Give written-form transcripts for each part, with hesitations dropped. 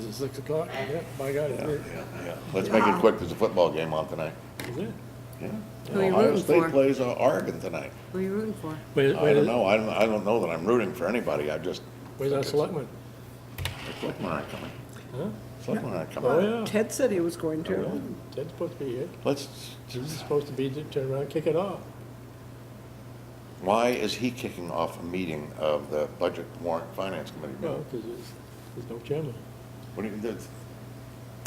Is it 6 o'clock? Yeah, by God, it is. Yeah. Let's make it quick, there's a football game on tonight. Is it? Yeah. Who are you Ohio rooting State for? plays Oregon tonight. Who are you rooting for? I don't know, I don't know that I'm rooting for anybody, Where's our selectman? The selectmen aren't coming. Huh? Selectmen aren't coming. Oh, yeah. Ted said he was going Oh, yeah. to. Ted's supposed to be here. Let's, He's supposed to be to turn around and kick it off. why is he kicking off a meeting of the Budget Warrant Finance Committee? No, because there's no chairman. What do you,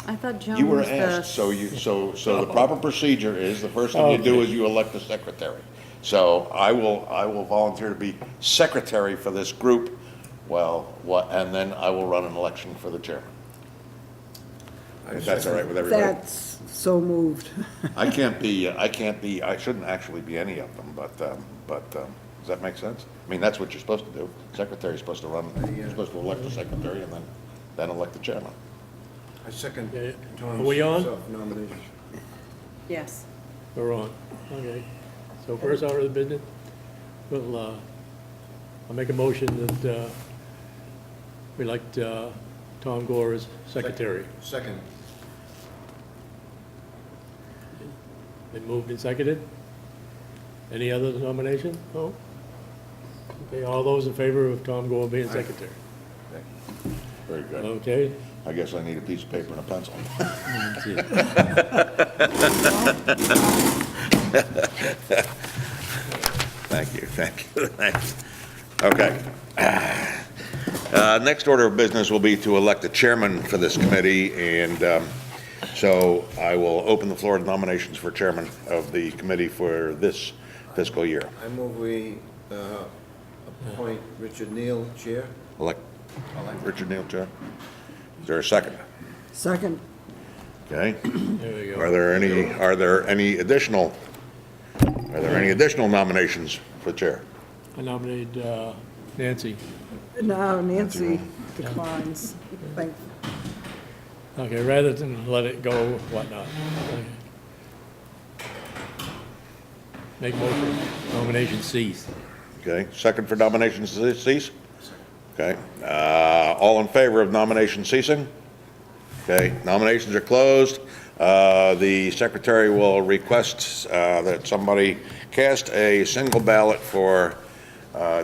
I thought Joan you were was the... asked, so the proper procedure is, the first thing you do is you elect a secretary. So I will volunteer to be secretary for this group, and then I will run an election for the chairman. If that's all right with everybody. That's so moved. I shouldn't actually be any of them, but does that make sense? I mean, that's what you're supposed to do. Secretary's supposed to you're supposed to elect the secretary and then elect the chairman. I second Yeah. Tom's Are we on? self-nomination. Yes. We're on. Okay. So first order of business, I'll make a motion that we elect Tom Gore as secretary. Second. Been moved and seconded. Any other nomination? No? Okay, all those in favor of Tom Gore being secretary? Very good. Okay? I guess I need a piece of paper and a pencil. Thank you. Okay. Next order of business will be to elect a chairman for this committee, and so I will open the floor to nominations for chairman of the committee for this fiscal year. I move we appoint Richard Neal chair. Elect Richard Neal, chair. Is there a second? Second. Okay. There we go. Are there any additional nominations for chair? I nominate Nancy. No, Nancy declines. Thank, Okay, rather than let it go, whatnot. Okay. Make motion, nomination cease. Okay, second for nominations to cease? Okay, all in favor of nomination ceasing? Okay, nominations are closed. The secretary will request that somebody cast a single ballot for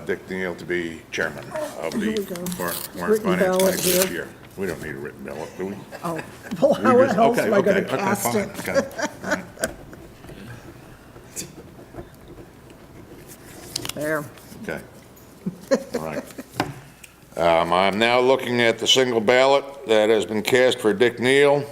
Dick Neal to be chairman of Here we the go. Warrant Written Finance ballot Committee this here. year. We don't need a written ballot, do we? oh, well, how else am I gonna Okay, cast fine, it? okay, all right. There. Okay. All right. I'm now looking at the single ballot that has been cast for Dick Neal.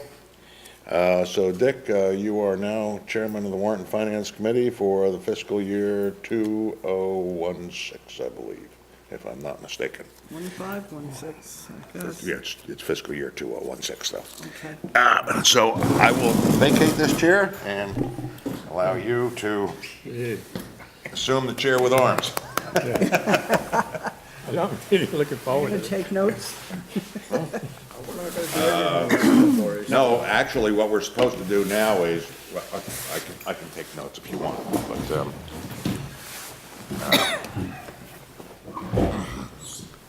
So Dick, you are now chairman of the Warrant and Finance Committee for the fiscal year 2016, I believe, if I'm not mistaken. 1516, I guess. Yeah, it's fiscal year 2016, though. Okay. So I will vacate this chair and allow you to Yeah. assume the chair with arms. I'm really looking forward Gonna to it. take notes? We're not gonna do anything before he- No, actually, what we're supposed to do now is, well, I can take notes if you want, but,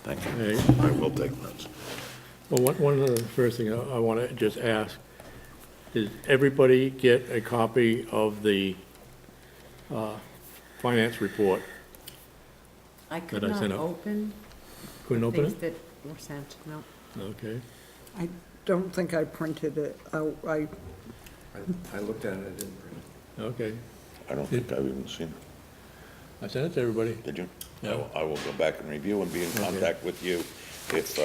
thank you. Hey. I will take notes. Well, one of the first thing I want to just ask, did everybody get a copy of the finance report? I could That I not sent out. open Couldn't the open things it? that were sent, no. Okay. I don't think I printed it out. I looked at it, I didn't print it. Okay. I don't think I've even seen it. I sent it to everybody. Did you? Yeah. I will go back and review and be in contact with you if,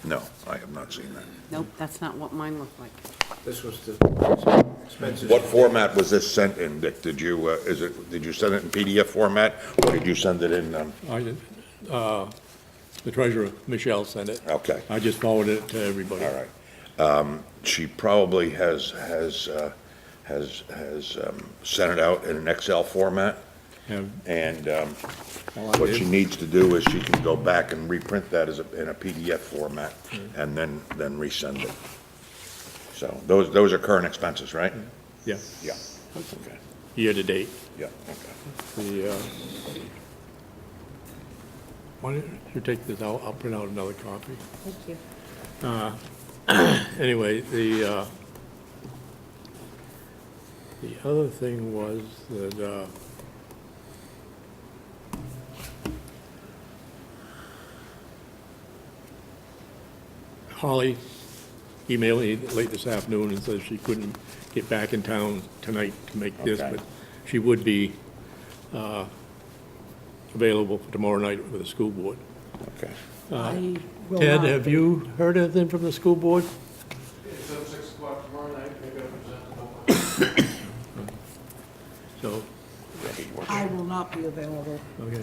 no, I have not seen that. Nope, that's not what mine looked like. This was the expenses. What format was this sent in, Dick? Did you send it in PDF format, or did you send it in, I did, the treasurer, Michelle, sent it. okay. I just forwarded it to everybody. All right. She probably has sent it out in an Excel format, Have- and well, I what did. she needs to do is she can go back and reprint that in a PDF format, and then resend it. So those are current expenses, right? Yeah, Yeah. Okay. year to date. Yeah, okay. The, why don't you take this, I'll print out another copy. Thank you. Anyway, the other thing was that, Holly emailed me late this afternoon and said she couldn't get back in town tonight to make this, Okay. but she would be available for tomorrow night with the school board. Okay. I will Ted, not have be. you heard anything from the school board? It's at 6 o'clock tomorrow night, they're gonna present the whole. So, I will not be available. okay.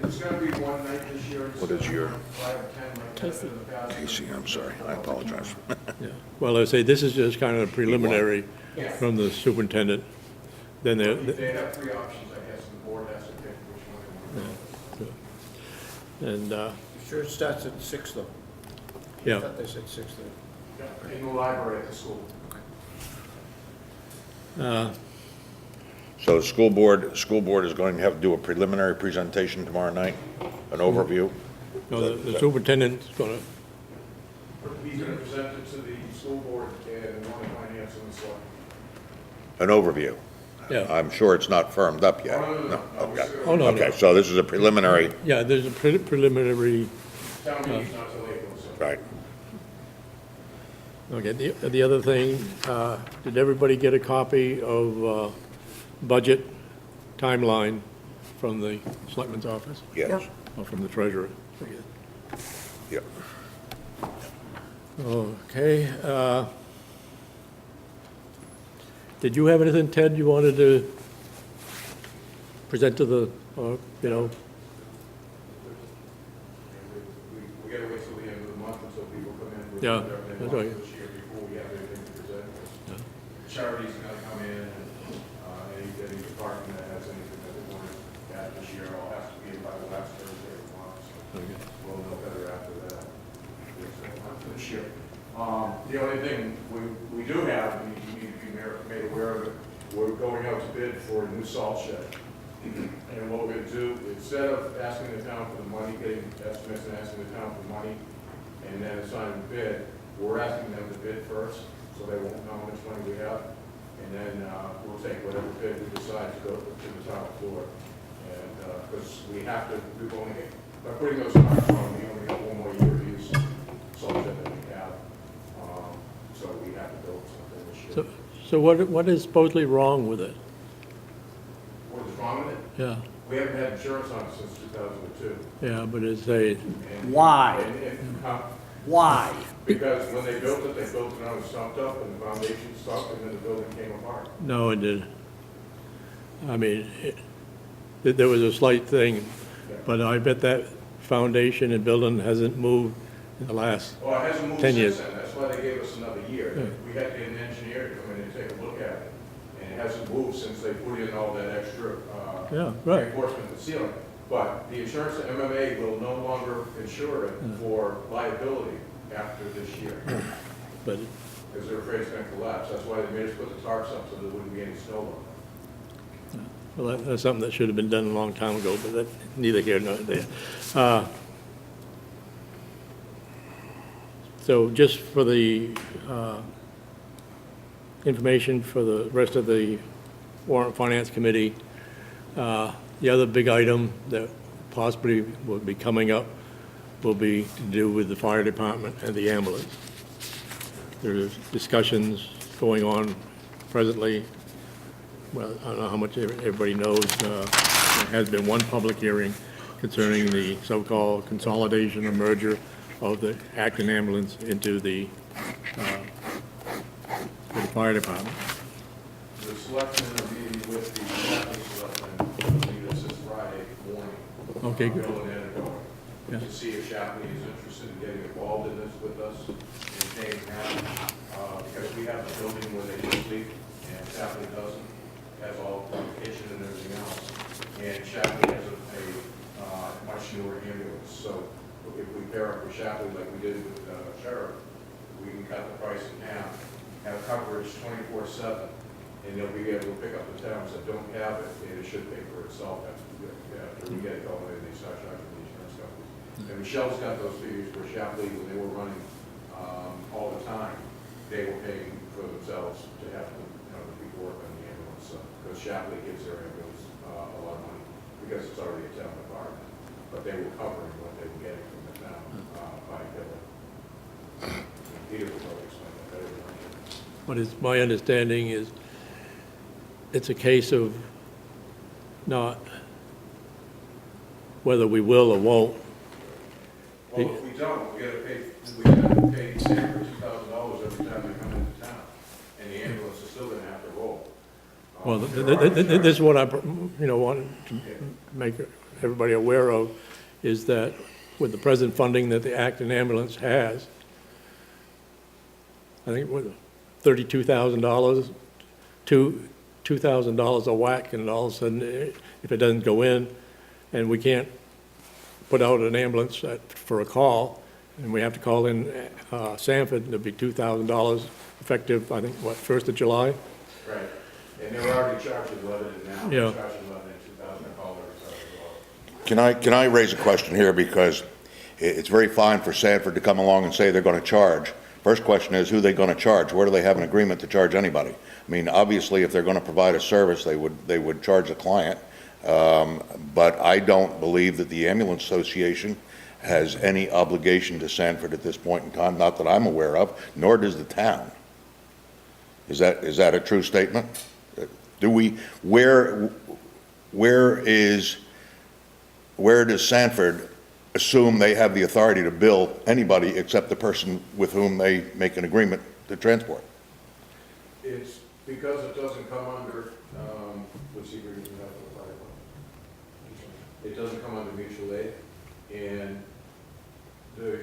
It's gonna be one night this year. What is your- 5 or 10 like that in the past. Casey, I'm sorry, I apologize. Yeah, well, I say, this is just kind of preliminary Yeah. from the superintendent. Then They they're, have 3 options, I guess, and the board has to pick which one they want to go. and, You sure it starts at 6 though? I yeah, thought they said 6:30. Yeah, in the library at the school. So the school board is going to have to do a preliminary presentation tomorrow night, an overview? no, the superintendent's gonna, He's gonna present it to the school board and one of finance and the select. An overview? yeah, I'm sure it's not firmed up yet. Oh, no. Okay. Oh, no, no. Okay, so this is a preliminary, yeah, there's a preliminary, Town meeting's not till April, so. right? okay, the other thing, did everybody get a copy of budget timeline from the selectman's office, Yes, or from the treasurer? I guess? yep. Okay, did you have anything, Ted, you wanted to present to the, you know, We gotta wait till the end of the month until people come in with Yeah, their that's budget right. this year before we have anything to present. Charities are gonna come in, and any department that has anything that they want to add this year, all has to be in by the last Thursday of the month, so we'll know better after that. This year. The only thing we do have, and you need to be made aware of it, we're going out to bid for a new salt shed. And what we're gonna do, instead of asking the town for the money, getting estimates and asking the town for money, and then assigning a bid, we're asking them to bid first, so they won't know how much money we have. And then, we'll take whatever bid we decide to go to the town floor. And, because we have to, we've only, by putting those tarps on, we only got one more year to use salt shed that we have. So we have to build something this year. so what is supposedly wrong with it? What is wrong with it? Yeah, We haven't had insurance on it since 2002. yeah, but it's a, And- Why? Huh? Why? Because when they built it on a stumped up, and the foundation stuck, and then the building came apart. no, it didn't. I mean, there was a slight thing, but I bet that foundation and building hasn't moved in the last, Well, it hasn't moved 10 since years. then, that's why they gave us another year. Yeah. We had to get an engineer to come in and take a look at it, and it hasn't moved since they put in all that extra, Yeah, right. reinforcement in the ceiling. But the insurance, MMA will no longer insure it for liability after this year, but, because they're afraid it's gonna collapse. That's why they made us put the tarps up, so there wouldn't be any snow on it. well, that's something that should have been done a long time ago, but that, neither here nor there. So just for the information for the rest of the Warrant Finance Committee, the other big item that possibly will be coming up will be to do with the fire department and the ambulance. There's discussions going on presently. Well, I don't know how much everybody knows. There has been one public hearing concerning the so-called consolidation or merger of the Acton ambulance into the fire department. The selectmen are meeting with the Acton selectmen, I believe this is Friday morning. Okay, good. Bill and Ed are going, Yeah. to see if Shapley is interested in getting involved in this with us, and paying half, because we have a building where they can sleep, and Shapley doesn't, has all the kitchen and everything else. And Shapley has a much newer ambulance, so if we pair up with Shapley like we did with Sheriff, we can cut the price in half, have coverage 24/7, and they'll be able to pick up the towns that don't have it, and it should pay for itself after we get it going, and they start charging the insurance companies. And Michelle's got those figures for Shapley when they were running all the time. They were paying for themselves to have to, to be work on the ambulance. Because Shapley gives their ambulance a lot of money because it's already a town department. But they were covering what they were getting from the town by billing. Peter will probably explain that better than I can. What is, my understanding is, it's a case of not whether we will or won't. Well, if we don't, we gotta pay Sanford $2,000 every time they come into town, and the ambulance is still gonna have to roll. Well, this is what I, want to make everybody aware of, is that with the present funding that the Acton ambulance has, I think with $32,000, $2,000 a whack, and all of a sudden, if it doesn't go in, and we can't put out an ambulance for a call, and we have to call in Sanford, it'll be $2,000 effective, I think, 1st of July? Right, and they're already charging Lebanon now. Yeah. They're charging Lebanon $2,000 a call every time. Can I raise a question here, because it's very fine for Sanford to come along and say they're going to charge. First question is, who are they going to charge? Where do they have an agreement to charge anybody? I mean, obviously, if they're going to provide a service, they would charge the client. But I don't believe that the Ambulance Association has any obligation to Sanford at this point in time, not that I'm aware of, nor does the town. Is that a true statement? Where does Sanford assume they have the authority to bill anybody except the person with whom they make an agreement to transport? It's because it doesn't come under, what's the agreement we have with the fire department? It doesn't come under mutual aid, and the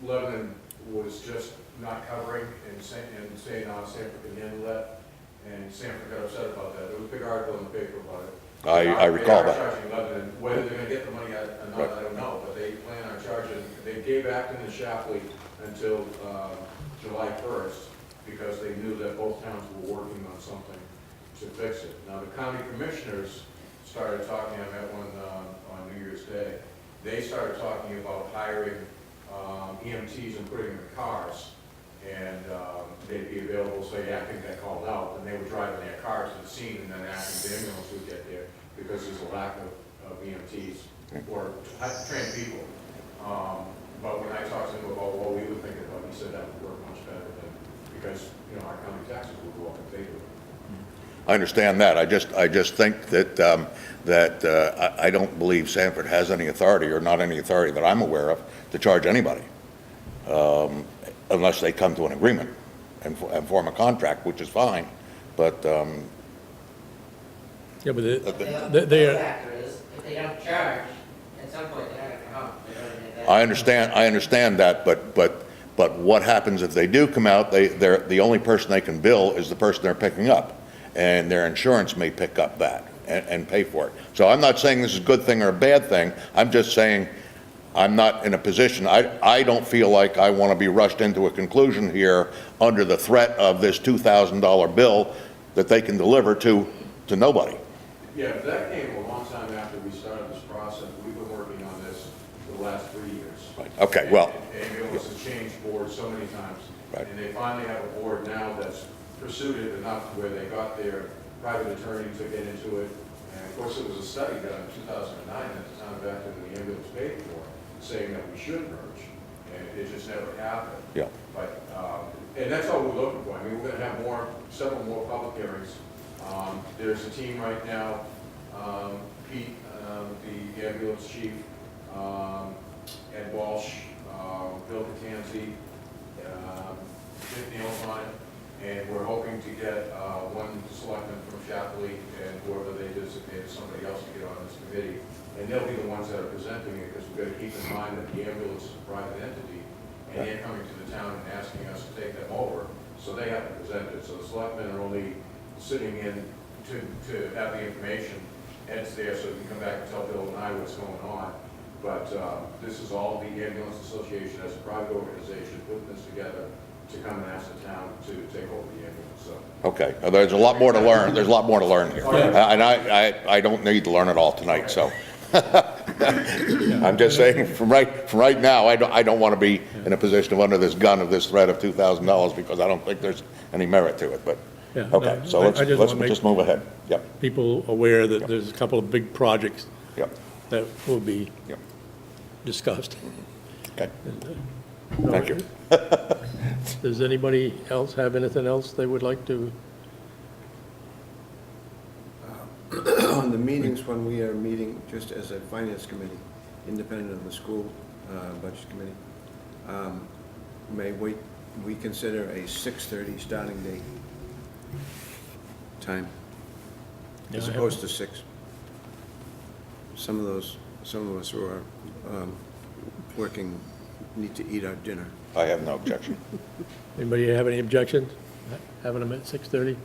Lebanon was just not covering and saying, Sanford can handle that, and Sanford got upset about that. There was a big article in the paper about it. I recall They are that. charging Lebanon, whether they're gonna get the money or not, I don't know, but they plan on charging, they gave Acton and Shapley until July 1st, because they knew that both towns were working on something to fix it. Now, the county commissioners started talking, I met one on New Year's Day, they started talking about hiring EMTs and putting them in cars, and they'd be available, say Acton got called out, and they were driving their cars to the scene, and then Acton's ambulance would get there, because there's a lack of EMTs or trained people. But when I talked to him about what we were thinking about, he said that would work much better than, because, our county taxes would go up if they do it. I understand that. I just think that I don't believe Sanford has any authority, or not any authority that I'm aware of, to charge anybody, unless they come to an agreement and form a contract, which is fine. But Yeah, but The factor is, if they don't charge, at some point they're not gonna come up. They're gonna get that. I understand that. But what happens if they do come out? They're the only person they can bill is the person they're picking up, and their insurance may pick up that and pay for it. So I'm not saying this is a good thing or a bad thing. I'm just saying I'm not in a position. I don't feel like I want to be rushed into a conclusion here under the threat of this $2,000 bill that they can deliver to nobody. Yeah, that came a long time after we started this process. We've been working on this for the last 3 years. Right. Okay, well. And ambulance has changed boards so many times. Right. And they finally have a board now that's pursued it enough to where they got their private attorney to get into it. And of course, it was a study done in 2009 at the time of Acton and the ambulance paid for, saying that we should merge. And it just never happened. Yeah. But, and that's all we're looking for. I mean, we're gonna have several more public hearings. There's a team right now, Pete, the ambulance chief, Ed Walsh, Bill Catanzi, Neil's on it, and we're hoping to get one selectman from Shapley and whoever they designate, somebody else to get on this committee. And they'll be the ones that are presenting it, because we've got to keep in mind that the ambulance is a private entity, and they're coming to the town and asking us to take them over, so they have to present it. So the selectmen are only sitting in to have the information. Ed's there so he can come back and tell Bill and I what's going on. But this is all the Ambulance Association as a private organization putting this together to come and ask the town to take over the ambulance. So. Okay, there's a lot more to learn. There's a lot more to learn here. And I don't need to learn it all tonight, so. I'm just saying, from right now, I don't want to be in a position of under this gun of this threat of $2,000 because I don't think there's any merit to it, but, Yeah, okay, so I just let's wanna make- just move ahead. Yep, People aware that there's a couple of big projects yep, that will be yep. discussed. Okay, thank you. Does anybody else have anything else they would like to? On the meetings, when we are meeting just as a finance committee, independent of the school budget committee, may we consider a 6:30 starting date time, as Yeah, I opposed to 6? Some of us who are working need to eat our dinner. I have no objection. Anybody have any objections? Having them at 6:30?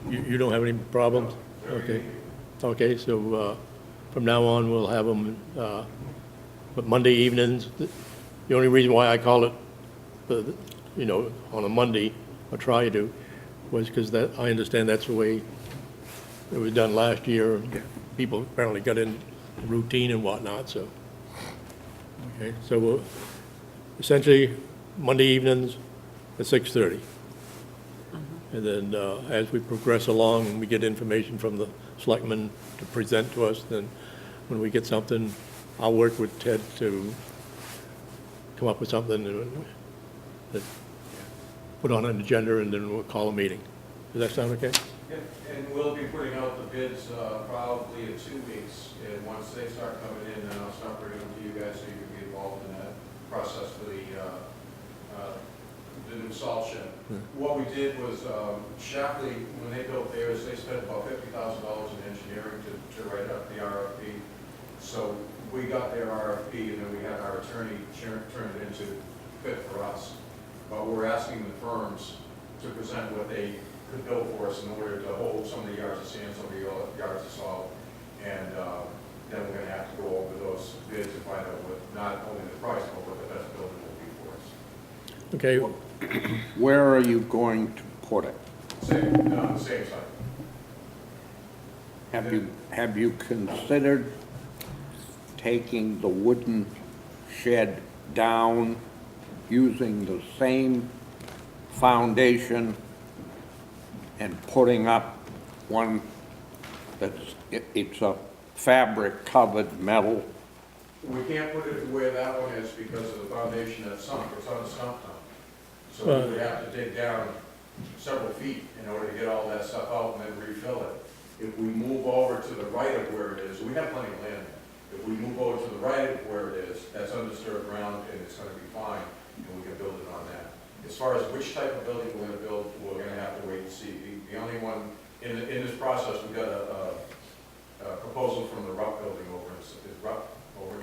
You don't have any problems? Okay. Okay, so from now on, we'll have them, but Monday evenings. The only reason why I call it, on a Monday, or try to, was because that, I understand that's the way it was done last year. People apparently got in routine and whatnot, so. Okay, so we'll, essentially, Monday evenings at 6:30. And then as we progress along and we get information from the selectmen to present to us, then when we get something, I'll work with Ted to come up with something that put on an agenda, and then we'll call a meeting. Does that sound okay? Yeah, and we'll be putting out the bids probably in 2 weeks, and once they start coming in, then I'll start bringing them to you guys so you can be involved in that process for the new salt shed. What we did was, Shapley, when they built theirs, they spent about $50,000 in engineering to write up the RFP. So we got their RFP, and then we had our attorney turn it into fit for us. But we're asking the firms to present what they could build for us in order to hold some of the yards of sand, some of the yards of salt. And then we're gonna have to go over those bids and find out what, not only the price, but what the best building will be for us. Okay, Where are you going to put it? Same site. Have you considered taking the wooden shed down, using the same foundation and putting up one it's a fabric-covered metal? We can't put it where that one is because of the foundation that's sunk, it's on a stump dump. So we would have to dig down several feet in order to get all that stuff out and then refill it. If we move over to the right of where it is, we have plenty of land. If we move over to the right of where it is, that's undisturbed ground and it's gonna be fine, and we can build it on that. As far as which type of building we're gonna build, we're gonna have to wait and see. The only one, in this process, we got a proposal from the Rupp building over in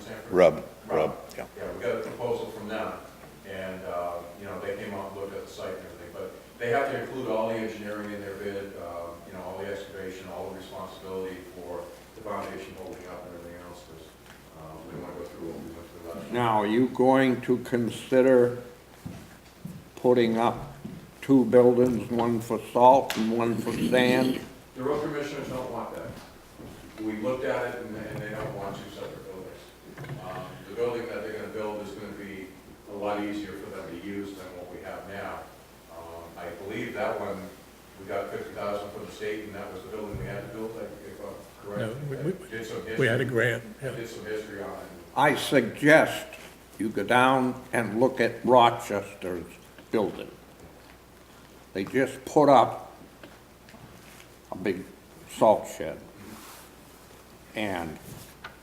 Sanford? Rub, yeah. Yeah, we got a proposal from them, and, they came out and looked at the site and everything, but they have to include all the engineering in their bid, all the excavation, all the responsibility for the foundation holding up and everything else, because, we want to go through what we went through last year. Now, are you going to consider putting up 2 buildings, one for salt and one for sand? The road commissioners don't want that. We looked at it, and they don't want 2 separate buildings. The building that they're gonna build is gonna be a lot easier for them to use than what we have now. I believe that one, we got $50,000 from the state, and that was the building we had to build, if I'm correct. No, Did some history. we had a grant, I yeah. did some history on it. I suggest you go down and look at Rochester's building. They just put up a big salt shed. And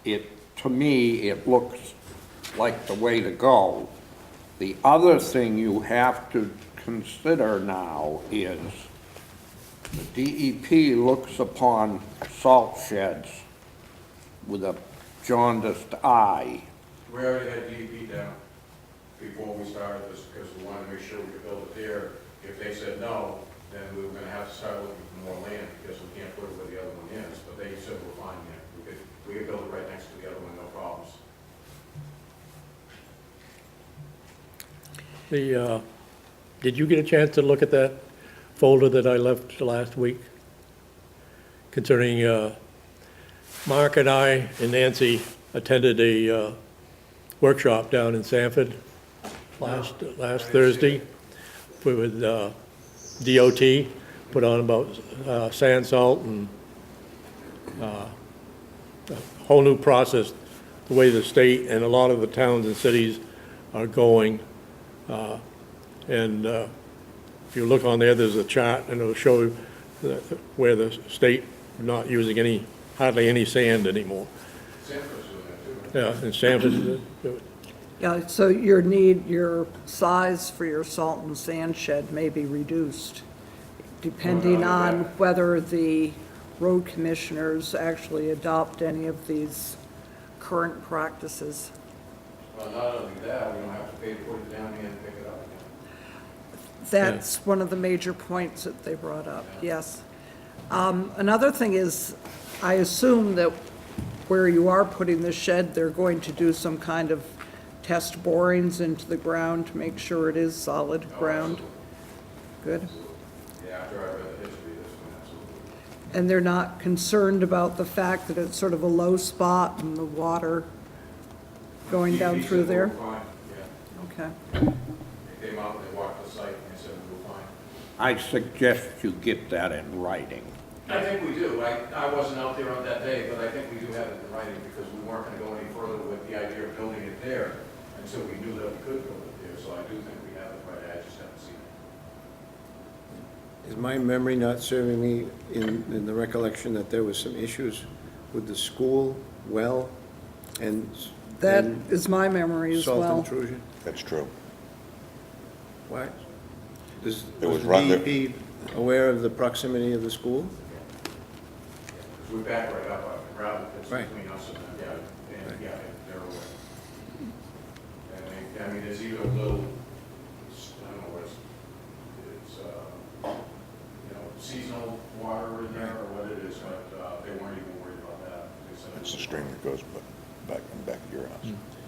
to me, it looks like the way to go. The other thing you have to consider now is the DEP looks upon salt sheds with a jaundiced eye. We already had DEP down before we started this, because we wanted to make sure we could build it there. If they said no, then we were gonna have to start looking for more land, because we can't put it where the other one is, but they said we're fine there. We could build it right next to the other one, no problems. Did you get a chance to look at that folder that I left last week? concerning, Mark and I and Nancy attended a workshop down in Sanford last Thursday with DOT, put on about sand, salt, and a whole new process, the way the state and a lot of the towns and cities are going. And if you look on there, there's a chart, and it'll show you where the state not using hardly any sand anymore. Sanford's doing that too, right? Yeah, and Sanford, Yeah, so your size for your salt and sand shed may be reduced, depending Well, not only on that. whether the road commissioners actually adopt any of these current practices. Well, not only that, we don't have to pay to put it down and pick it up again. That's one of the major points that they brought up, yes. Another thing is, I assume that where you are putting the shed, they're going to do some kind of test borings into the ground to make sure it is solid ground. Good. Yeah, after I read the history of this one, absolutely. And they're not concerned about the fact that it's sort of a low spot and the water going down He through said we there? were fine, yeah. Okay. They came out and they walked the site and they said we were fine. I suggest you get that in writing. I think we do. I wasn't out there on that day, but I think we do have it in writing because we weren't going to go any further with the idea of building it there until we knew that we could build it there. So I do think we have it right. I just haven't seen it. Is my memory not serving me in the recollection that there was some issues with the school well and That and is my memory as salt well. intrusion? That's true. Why? Was It was the run there- DEP aware of the proximity of the school? Because we back right up on the gravel pits Right. between us and them, yeah, and, yeah, they're aware. And they, I mean, there's even a little, I don't know what it's, you know, seasonal water in there or what it is, but, they weren't even worried about that. They said It's the stream that goes back to your house,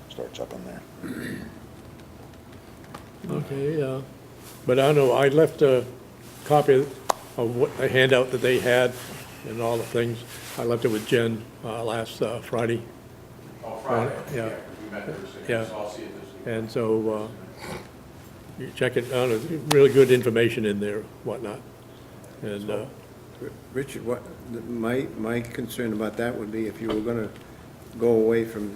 starts up in there. okay, but I don't know, I left a copy of a handout that they had and all the things. I left it with Jen last Friday. Oh, Friday, Yeah. yeah, 'cause we met Thursday, Yeah. so I'll see it this week. And so you check it out, there's really good information in there, whatnot. And, Richard, my concern about that would be if you were gonna go away from,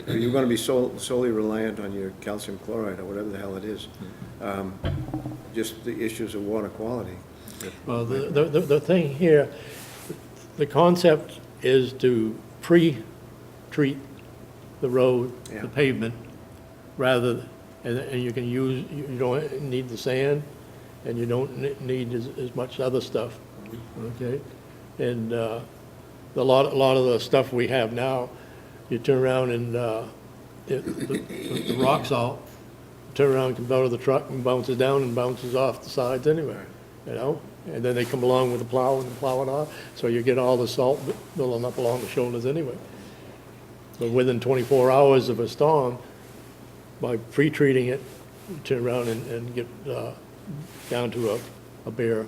you're gonna be solely reliant on your calcium chloride or whatever the hell it is, just the issues of water quality. well, the thing here, the concept is to pre-treat the road, Yeah. the pavement, rather, and you can use, you don't need the sand, and you don't need as much other stuff, okay? And a lot of the stuff we have now, you turn around and the rock salt, turn around, comes out of the truck and bounces down and bounces off the sides anyway, you know? And then they come along with the plow and plow it off, so you get all the salt building up along the shoulders anyway. But within 24 hours of a storm, by pre-treating it, you turn around and get down to a bare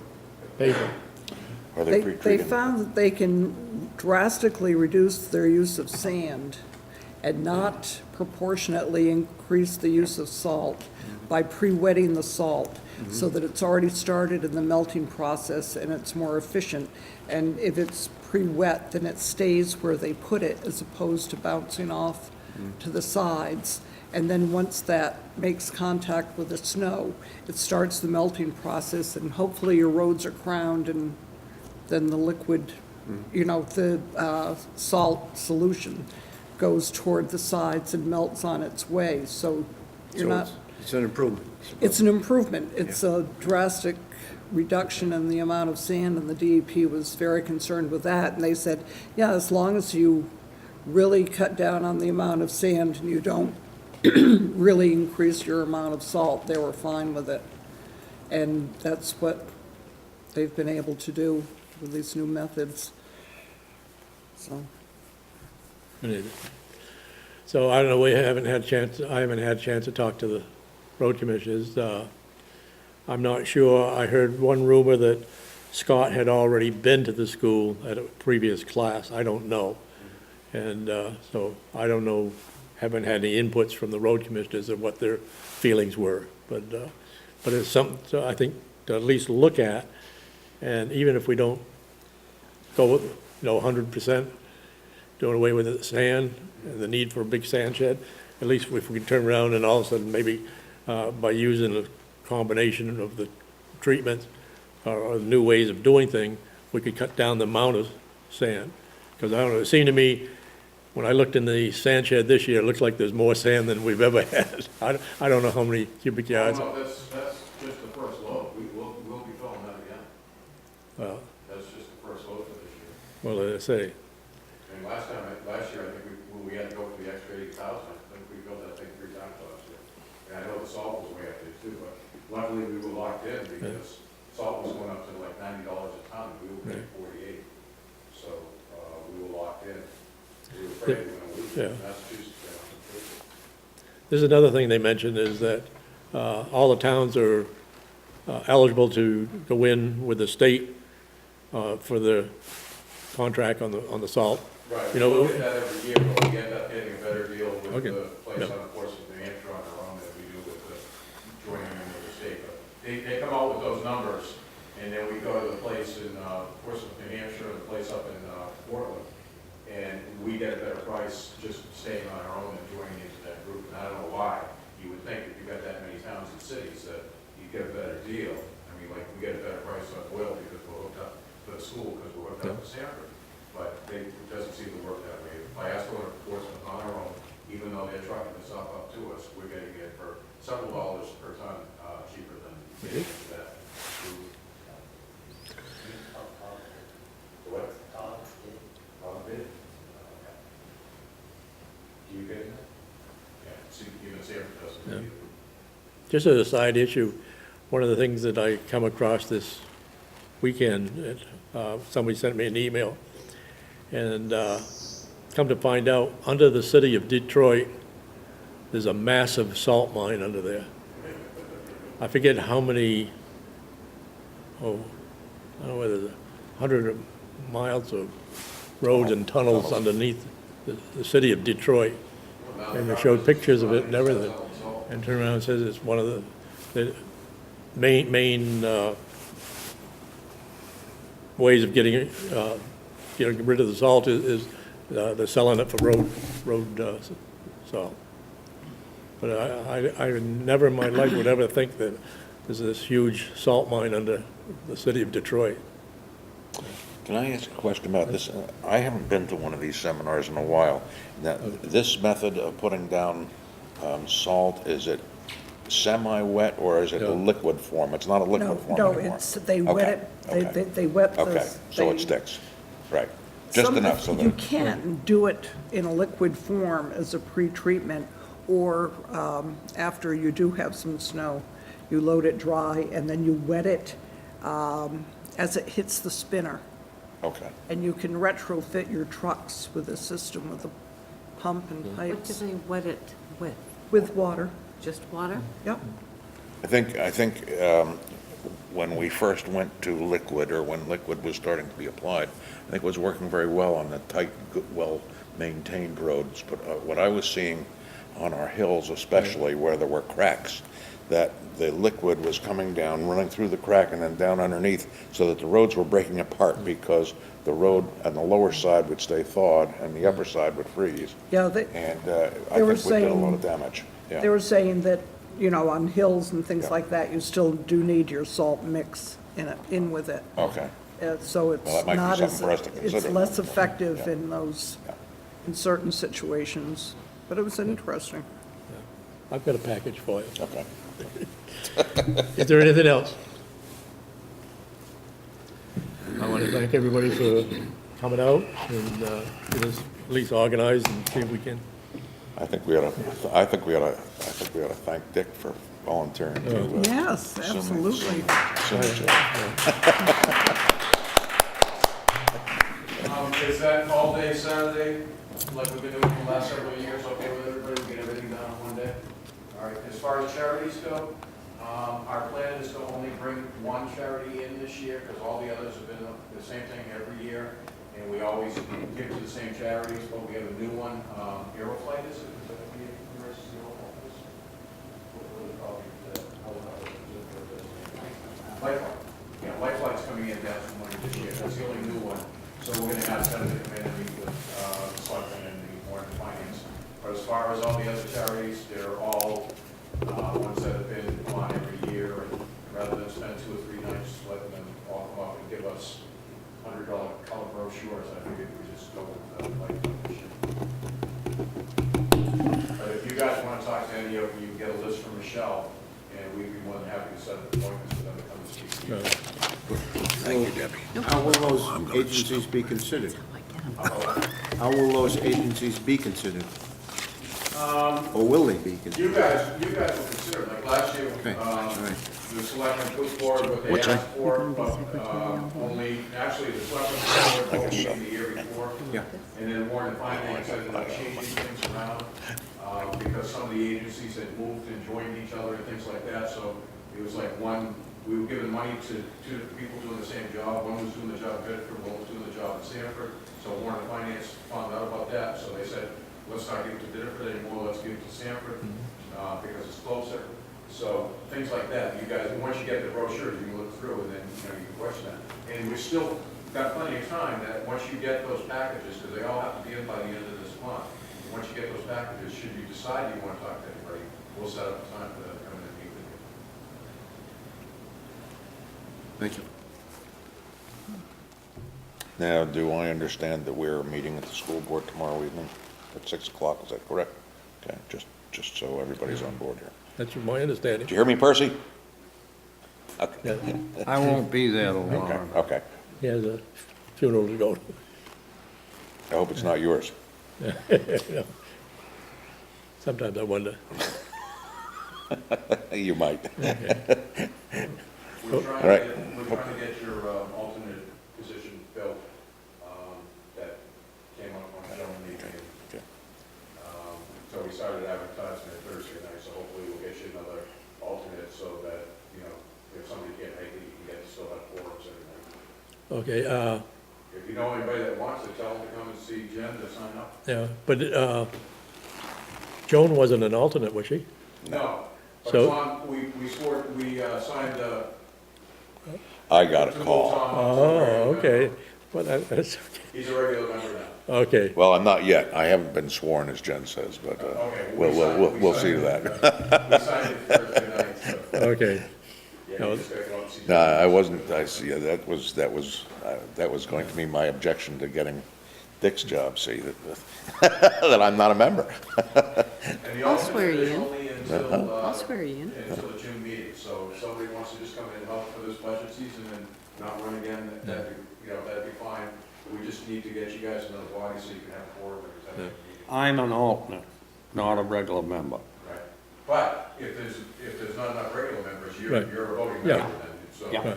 pavement. Are They they pre-treating? found that they can drastically reduce their use of sand and not proportionately increase the use of salt by pre-wetting the salt so that it's already started in the melting process and it's more efficient. And if it's pre-wet, then it stays where they put it as opposed to bouncing off to the sides. And then once that makes contact with the snow, it starts the melting process and hopefully your roads are crowned and then the liquid, you know, the salt solution goes toward the sides and melts on its way. So you're So not, it's an improvement. it's an improvement. It's a drastic reduction in the amount of sand, and the DEP was very concerned with that. And they said, yeah, as long as you really cut down on the amount of sand and you don't really increase your amount of salt, they were fine with it. And that's what they've been able to do with these new methods. So, So I don't know, I haven't had a chance to talk to the road commissioners. I'm not sure, I heard one rumor that Scott had already been to the school at a previous class, I don't know. And so I don't know, haven't had any inputs from the road commissioners of what their feelings were. But it's something, so I think, to at least look at, and even if we don't go with, 100%, doing away with the sand and the need for a big sand shed, at least if we can turn around and all of a sudden maybe by using a combination of the treatments or new ways of doing things, we could cut down the amount of sand. Because I don't know, it seemed to me, when I looked in the sand shed this year, it looks like there's more sand than we've ever had. I don't know how many cubic yards. No, that's just the first load. We'll be filling that again. Well, That's just the first load for this year. well, as I say, And last year, I think when we had to go for the extra 8,000, I think we built that thing 3 times last year. And I know the salt was way up there too, but luckily we were locked in because salt was going up to like $90 a ton, and we were paying 48. So, we were locked in. We were afraid we were going to lose. Yeah. Massachusetts, there's another thing they mentioned is that all the towns are eligible to go in with the state for the contract on the salt. right, You we know, look at that every year, but we end up getting a better deal with Okay. the place Yeah. on the course of New Hampshire on their own than we do with the joining in with the state. But they come out with those numbers, and then we go to the place in Portsmouth, New Hampshire, and the place up in Portland, and we get a better price just staying on our own and joining into that group. And I don't know why. You would think if you got that many towns and cities that you'd get a better deal. I mean, like, we get a better price on oil because we're hooked up to the school, because we're hooked up to Sanford. But it doesn't seem to work that way. If I ask for enforcement on our own, even though they're trucking this up to us, we're getting it for several dollars per ton cheaper than getting into that group. What? Bid. Do you get it? Yeah, see, even Sanford doesn't. Yeah. Just as a side issue, one of the things that I come across this weekend, somebody sent me an email, and come to find out, under the city of Detroit, there's a massive salt mine under there. I forget how many, I don't know whether it's 100 miles of roads and tunnels underneath the city of Detroit. And they showed pictures of it and everything. And turned around and says it's one of the main ways of getting rid of the salt is they're selling it for road salt. But I never in my life would ever think that there's this huge salt mine under the city of Detroit. Can I ask a question about this? I haven't been to one of these seminars in a while. Now, this method of putting down salt, is it semi-wet or is it a No. liquid form? It's not a liquid form No, anymore. it's, they wet Okay, it, okay. they wet the. Okay, so it they- sticks, right. Just Some- enough so You that, can't do it in a liquid form as a pre-treatment, or after you do have some snow, you load it dry and then you wet it as it hits the spinner. okay. And you can retrofit your trucks with a system with a pump and What do pipes they wet it with? with water. Just water? Yep. I think when we first went to liquid, or when liquid was starting to be applied, I think it was working very well on the tight, good, well-maintained roads. But what I was seeing on our hills especially, where there were cracks, that the liquid was coming down, running through the crack and then down underneath, so that the roads were breaking apart because the road on the lower side would stay thawed and the upper side would freeze. Yeah, And I They were think we did a lot saying- of damage, they yeah. were saying that, on hills and things Yeah. like that, you still do need your salt mix in with it. Okay, So it's Well, that might be not as, something for us to it's consider. less effective Yeah. in those, Yeah. in certain situations. But it was interesting. I've got a package for you. okay. Is there anything else? I want to thank everybody for coming out and get us at least organized and see if we can. I think we ought to thank Dick for volunteering to. Yes, absolutely. Is that all day Saturday, like we've been doing for the last several years, okay with everybody, we get everything done on one day? All right, as far as charities go, Our plan is to only bring one charity in this year, because all the others have been the same thing every year, and we always give to the same charities, but we have a new one, Aeroflight, is it? Is that the emergency Aeroflight? What do they call it? Lifeline. Yeah, Lifelight's coming in, that's the money this year, that's the only new one. So we're gonna have Senator come in and meet with, the selectmen and the Warrant and Finance. But as far as all the other charities, they're all, ones that have been on every year, and rather than spend 2 or 3 nights letting them all come up and give us $100 color brochures, I figured we just go with the Lifeline this year. But if you guys wanna talk to any of them, you can get a list from Michelle, and we'd be more than happy to set up appointments for them to come and speak to you. Thank you, Debbie. How will those agencies be considered? How will those agencies be considered? Or will they be considered? You guys will consider, it. Like last year, Okay, all right. the selectmen put forward what they What's that? asked for, but only, actually, the selectmen put forward what we did the year before. Yeah. And then Warren and Finance ended up changing things around, because some of the agencies had moved and joined each other and things like that, so it was like we were giving money to 2 different people doing the same job. One was doing the job in Bedford, one was doing the job in Sanford. So Warren and Finance found out about that, so they said, let's not give it to Bedford anymore, let's give it to Sanford, because it's closer. So things like that, you guys, once you get the brochures, you can look through and then, you can question that. And we've still got plenty of time that once you get those packages, because they all have to be in by the end of this month, once you get those packages, should you decide you want to talk to anybody, we'll set up a time for them to come in and meet with you. Thank you. Now, do I understand that we're meeting at the school board tomorrow evening at 6 o'clock? Is that correct? Okay, just so everybody's on board here. That's my understanding. Did you hear me, Percy? Okay, Yeah, I won't be there tomorrow. okay. he has a funeral to go to. I hope it's not yours. Yeah. Sometimes I wonder. You might. Okay. We're trying All right. to get your alternate position filled, that came up on the general meeting. Okay. So we started advertising it Thursday night, so hopefully we'll get you another alternate so that, if somebody can't make it, you can get, still have forums and everything. Okay, If you know anybody that wants to, tell them to come and see Jen to sign up. yeah, but Joan wasn't an alternate, was she? No, but So- Tom, we signed I got a to move call. Tom up to a Oh, regular okay. member. Well, that's, He's a regular member now. okay. Well, I'm not yet. I haven't been sworn, as Jen says, but Okay. we'll see to that. We signed it Thursday night, so, Okay. yeah, No. you just gotta go up and see. No, I wasn't, I see, that was going to be my objection to getting Dick's job, see, that I'm not a member. And the I'll swear alternate is you in. only until, I'll swear you in. until the June meeting, so if somebody wants to just come in and help for this budget season and not run again, that'd be fine. We just need to get you guys another body so you can have 4 members at the meeting. I'm an alternate, not a regular member. Right. But if there's not enough regular members, you're Right. a voting Yeah. member then. So, Yeah.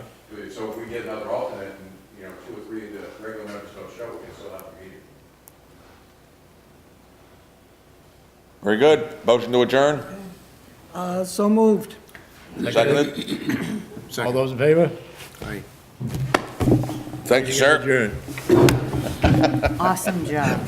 so if we get another alternate and, 2 or 3 of the regular members don't show, we can still have a meeting. Very good. Motion to adjourn? So moved. Seconded? All those in favor? Aye. Thank you, sir. Adjourned. Awesome job.